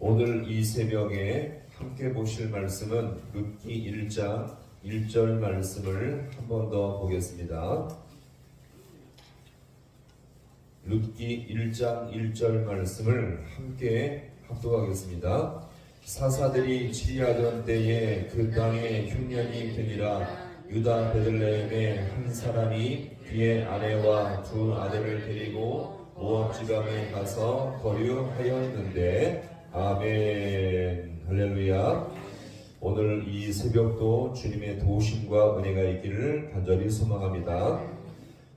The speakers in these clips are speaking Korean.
오늘 이 새벽에 함께 보실 말씀은 룻기 1장 1절 말씀을 한 번 더 보겠습니다. 룻기 1장 1절 말씀을 함께 합독하겠습니다. 사사들이 치리하던 때에 그 땅에 흉년이 되니라. 유다 베들레헴의 한 사람이 그의 아내와 두 아들을 데리고 모압 지방에 가서 거류하였는데. 아멘. 할렐루야. 오늘 이 새벽도 주님의 도우심과 은혜가 있기를 간절히 소망합니다.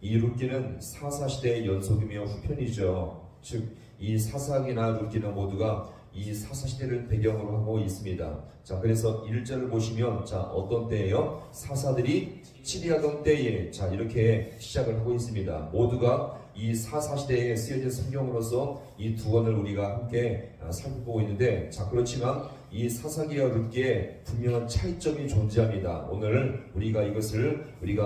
이 룻기는 사사시대의 연속이며 후편이죠. 즉 이 사사기나 룻기나 모두가 이 사사시대를 배경으로 하고 있습니다. 자, 그래서 1절을 보시면 자, 어떤 때예요? 사사들이 치리하던 때에, 자, 이렇게 시작을 하고 있습니다. 모두가 이 사사시대에 쓰여진 성경으로서 이 두 권을 우리가 함께 살펴보고 있는데, 자, 그렇지만 이 사사기와 룻기에 분명한 차이점이 존재합니다. 오늘 우리가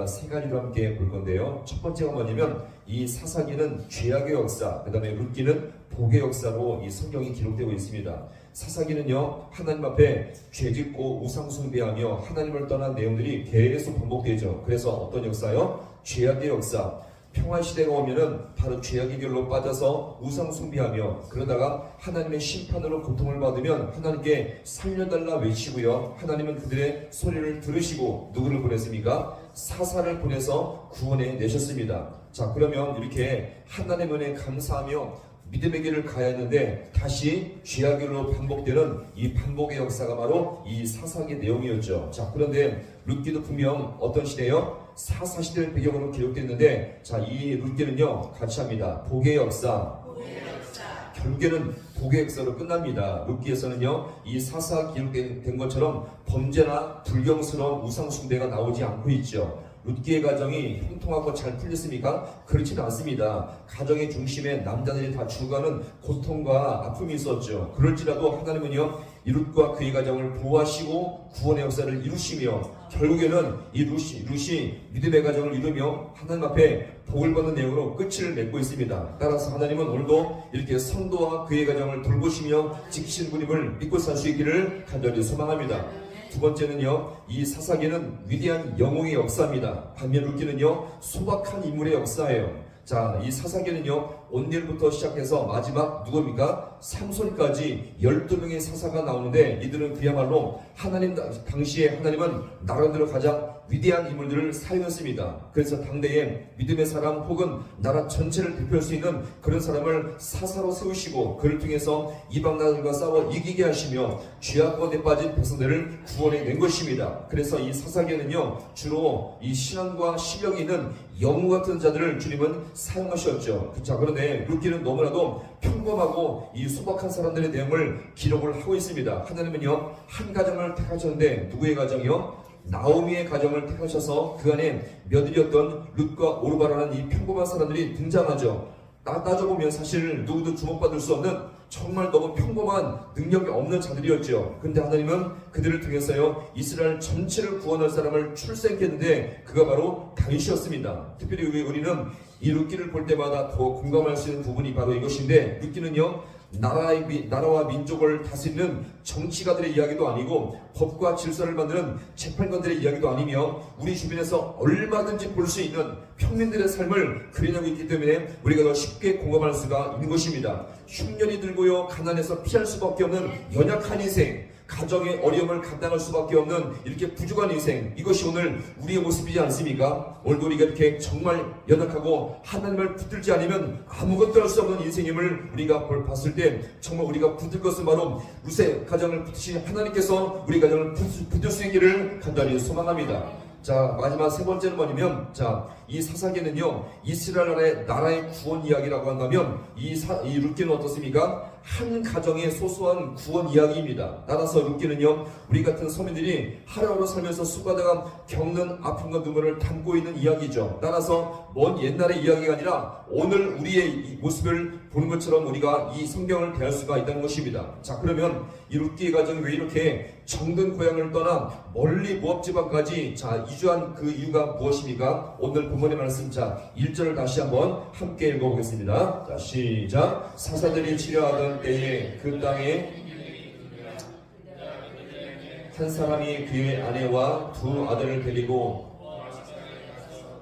세 가지로 함께 볼 건데요. 첫 번째가 뭐냐면 이 사사기는 죄악의 역사, 그 다음에 룻기는 복의 역사로 이 성경이 기록되고 있습니다. 사사기는요, 하나님 앞에 죄짓고 우상 숭배하며 하나님을 떠난 내용들이 계속 반복되죠. 그래서 어떤 역사요? 죄악의 역사. 평화 시대가 오면은 바로 죄악의 길로 빠져서 우상 숭배하며 그러다가 하나님의 심판으로 고통을 받으면 하나님께 살려달라 외치고요. 하나님은 그들의 소리를 들으시고 누구를 보냈습니까? 사사를 보내서 구원해 내셨습니다. 자, 그러면 이렇게 하나님의 은혜에 감사하며 믿음의 길을 가야 했는데 다시 죄악의 길로 반복되는 이 반복의 역사가 바로 이 사사기 내용이었죠. 자, 그런데 룻기도 분명 어떤 시대요? 사사시대를 배경으로 기록됐는데, 자, 이 룻기는요 같이 합니다. 복의 역사. 결국에는 복의 역사로 끝납니다. 룻기에서는요 이 사사 기록된 것처럼 범죄나 불경스러운 우상 숭배가 나오지 않고 있죠. 룻기의 가정이 형통하고 잘 풀렸습니까? 그렇지는 않습니다. 가정의 중심에 남자들이 다 죽어가는 고통과 아픔이 있었죠. 그럴지라도 하나님은요 이 룻과 그의 가정을 보호하시고 구원의 역사를 이루시며 결국에는 이 룻이 믿음의 가정을 이루며 하나님 앞에 복을 받는 내용으로 끝을 맺고 있습니다. 따라서 하나님은 오늘도 이렇게 성도와 그의 가정을 돌보시며 지키시는 분임을 믿고 살 수 있기를 간절히 소망합니다. 두 번째는요, 이 사사기는 위대한 영웅의 역사입니다. 반면 룻기는요 소박한 인물의 역사예요. 자, 이 사사기는요 온닐부터 시작해서 마지막 누굽니까? 삼손까지 12명의 사사가 나오는데 이들은 그야말로 당시에 하나님은 나름대로 가장 위대한 인물들을 사용했습니다. 그래서 당대에 믿음의 사람 혹은 나라 전체를 대표할 수 있는 그런 사람을 사사로 세우시고 그를 통해서 이방 나라들과 싸워 이기게 하시며 죄악 가운데 빠진 백성들을 구원해 낸 것입니다. 그래서 이 사사기는요 주로 이 신앙과 실력이 있는 영웅 같은 자들을 주님은 사용하셨죠. 자, 그런데 룻기는 너무나도 평범하고 이 소박한 사람들의 내용을 기록을 하고 있습니다. 하나님은요 한 가정을 택하셨는데 누구의 가정이요? 나오미의 가정을 택하셔서 그 안에 며느리였던 룻과 오르바라는 이 평범한 사람들이 등장하죠. 따져보면 사실 누구도 주목받을 수 없는 정말 너무 평범한 능력이 없는 자들이었죠. 근데 하나님은 그들을 통해서요 이스라엘 전체를 구원할 사람을 출생했는데 그가 바로 다윗이었습니다. 특별히 우리는 이 룻기를 볼 때마다 더 공감할 수 있는 부분이 바로 이것인데, 룻기는요 나라와 민족을 다스리는 정치가들의 이야기도 아니고 법과 질서를 만드는 재판관들의 이야기도 아니며 우리 주변에서 얼마든지 볼 수 있는 평민들의 삶을 그려내고 있기 때문에 우리가 더 쉽게 공감할 수가 있는 것입니다. 흉년이 들고요 가난해서 피할 수밖에 없는 연약한 인생, 가정의 어려움을 감당할 수밖에 없는 이렇게 부족한 인생, 이것이 오늘 우리의 모습이지 않습니까? 오늘도 우리가 이렇게 정말 연약하고 하나님을 붙들지 않으면 아무것도 할 수 없는 인생임을 우리가 봤을 때 정말 우리가 붙들 것은 바로 룻의 가정을 붙드신 하나님께서 우리 가정을 붙들 수 있기를 간절히 소망합니다. 자, 마지막 세 번째는 뭐냐면, 자, 이 사사기는요 이스라엘 나라의 구원 이야기라고 한다면 이 룻기는 어떻습니까? 한 가정의 소소한 구원 이야기입니다. 따라서 룻기는요 우리 같은 서민들이 하루하루 살면서 수고하다가 겪는 아픔과 눈물을 담고 있는 이야기죠. 따라서 먼 옛날의 이야기가 아니라 오늘 우리의 이 모습을 보는 것처럼 우리가 이 성경을 대할 수가 있다는 것입니다. 자, 그러면 이 룻기의 가정이 왜 이렇게 정든 고향을 떠나 멀리 모압 지방까지 자 이주한 그 이유가 무엇입니까? 오늘 본문의 말씀, 자 1절을 다시 한번 함께 읽어보겠습니다. 자, 시작. 사사들이 치려하던 때에 그 땅에 한 사람이 그의 아내와 두 아들을 데리고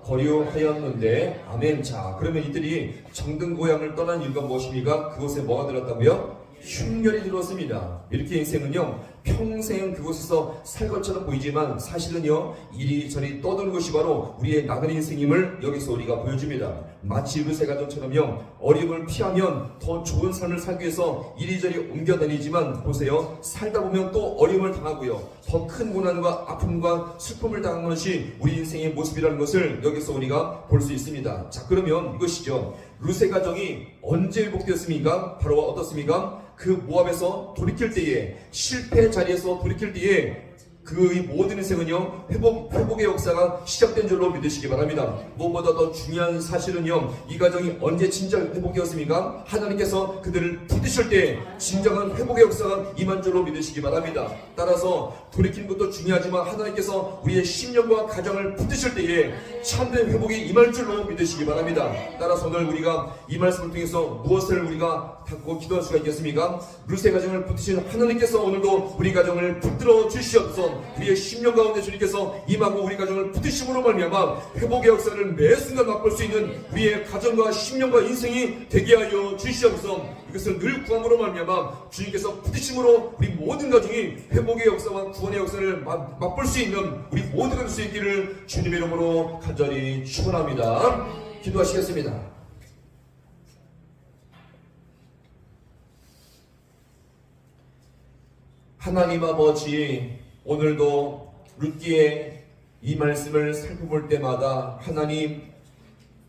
거류하였는데 아멘. 자, 그러면 이들이 정든 고향을 떠난 이유가 무엇입니까? 그곳에 뭐가 들었다고요? 흉년이 들었습니다. 이렇게 인생은요, 평생 그곳에서 살 것처럼 보이지만 사실은요, 이리저리 떠도는 것이 바로 우리의 나그네 인생임을 여기서 우리가 보여줍니다. 마치 루세 가정처럼요, 어려움을 피하면 더 좋은 삶을 살기 위해서 이리저리 옮겨다니지만 보세요, 살다 보면 또 어려움을 당하고요, 더 큰 고난과 아픔과 슬픔을 당하는 것이 우리 인생의 모습이라는 것을 여기서 우리가 볼 수 있습니다. 자, 그러면 이것이죠. 루세 가정이 언제 회복되었습니까? 바로 어떻습니까? 그 모압에서 돌이킬 때에, 실패 자리에서 돌이킬 때에 그 모든 인생은요, 회복의 역사가 시작된 줄로 믿으시기 바랍니다. 무엇보다 더 중요한 사실은요, 이 가정이 언제 진짜 회복되었습니까? 하나님께서 그들을 붙드실 때 진정한 회복의 역사가 임한 줄로 믿으시기 바랍니다. 따라서 돌이키는 것도 중요하지만 하나님께서 우리의 심령과 가정을 붙드실 때에 참된 회복이 임할 줄로 믿으시기 바랍니다. 따라서 오늘 우리가 이 말씀을 통해서 무엇을 우리가 갖고 기도할 수가 있겠습니까? 루세 가정을 붙드신 하나님께서 오늘도 우리 가정을 붙들어 주시옵소서. 우리의 심령 가운데 주님께서 임하고 우리 가정을 붙드심으로 말미암아 회복의 역사를 매 순간 맛볼 수 있는 우리의 가정과 심령과 인생이 되게 하여 주시옵소서. 이것을 늘 구함으로 말미암아 주님께서 붙드심으로 우리 모든 가정이 회복의 역사와 구원의 역사를 맛볼 수 있는 우리 모두가 될 수 있기를 주님의 이름으로 간절히 축원합니다. 기도하시겠습니다. 하나님 아버지, 오늘도 룻기의 이 말씀을 살펴볼 때마다 하나님,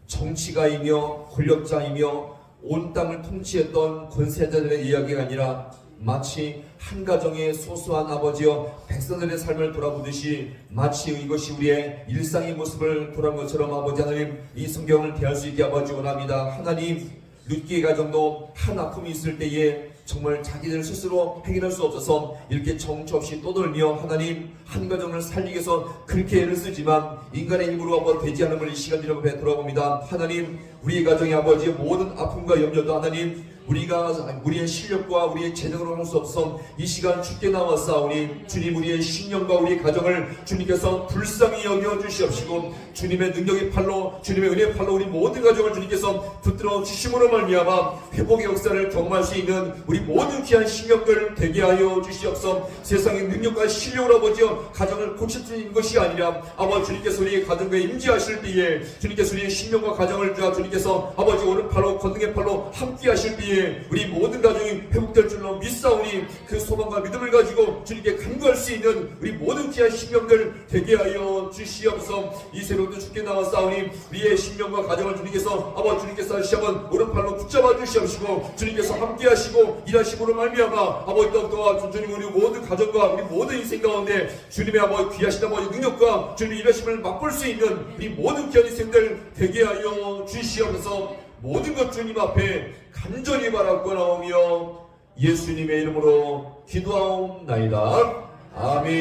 정치가이며 권력자이며 온 땅을 통치했던 권세자들의 이야기가 아니라 마치 한 가정의 소소한 아버지여 백성들의 삶을 돌아보듯이 마치 이것이 우리의 일상의 모습을 돌아본 것처럼 아버지 하나님, 이 성경을 대할 수 있게 아버지 원합니다. 하나님, 룻기의 가정도 한 아픔이 있을 때에 정말 자기들 스스로 해결할 수 없어서 이렇게 정처 없이 떠돌며 하나님, 한 가정을 살리기 위해서 그렇게 애를 쓰지만 인간의 힘으로 한번 되지 않음을 이 시간이라고 돌아봅니다. 하나님, 우리 가정의 아버지의 모든 아픔과 염려도 하나님, 우리의 실력과 우리의 재능으로 할 수 없어 이 시간 주께 나왔사오니 주님, 우리의 신령과 우리의 가정을 주님께서 불쌍히 여겨 주시옵시고 주님의 능력의 팔로, 주님의 은혜의 팔로 우리 모든 가정을 주님께서 붙들어 주심으로 말미암아 회복의 역사를 경험할 수 있는 우리 모든 귀한 신령들 되게 하여 주시옵소서. 세상의 능력과 실력으로 아버지여 가정을 고칠 수 있는 것이 아니라 아버지 주님께서 우리의 가정에 임재하실 때에 주님께서 우리의 신령과 가정을 주님께서 아버지 오른팔로 권능의 팔로 함께 하실 때에 우리 모든 가정이 회복될 줄로 믿사오니 그 소망과 믿음을 가지고 주님께 간구할 수 있는 우리 모든 귀한 신령들 되게 하여 주시옵소서. 이 새벽도 주께 나왔사오니 우리의 신령과 가정을 주님께서 아버지 주님께서 다시 한번 오른팔로 붙잡아 주시옵시고 주님께서 함께 하시고 일하심으로 말미암아 아버지 더욱더 주님 우리 모든 가정과 우리 모든 인생 가운데 주님의 아버지 귀하신 아버지 능력과 주님의 일하심을 맛볼 수 있는 우리 모든 귀한 인생들 되게 하여 주시옵소서. 모든 것 주님 앞에 간절히 바라고 나오며 예수님의 이름으로 기도하옵나이다. 아멘.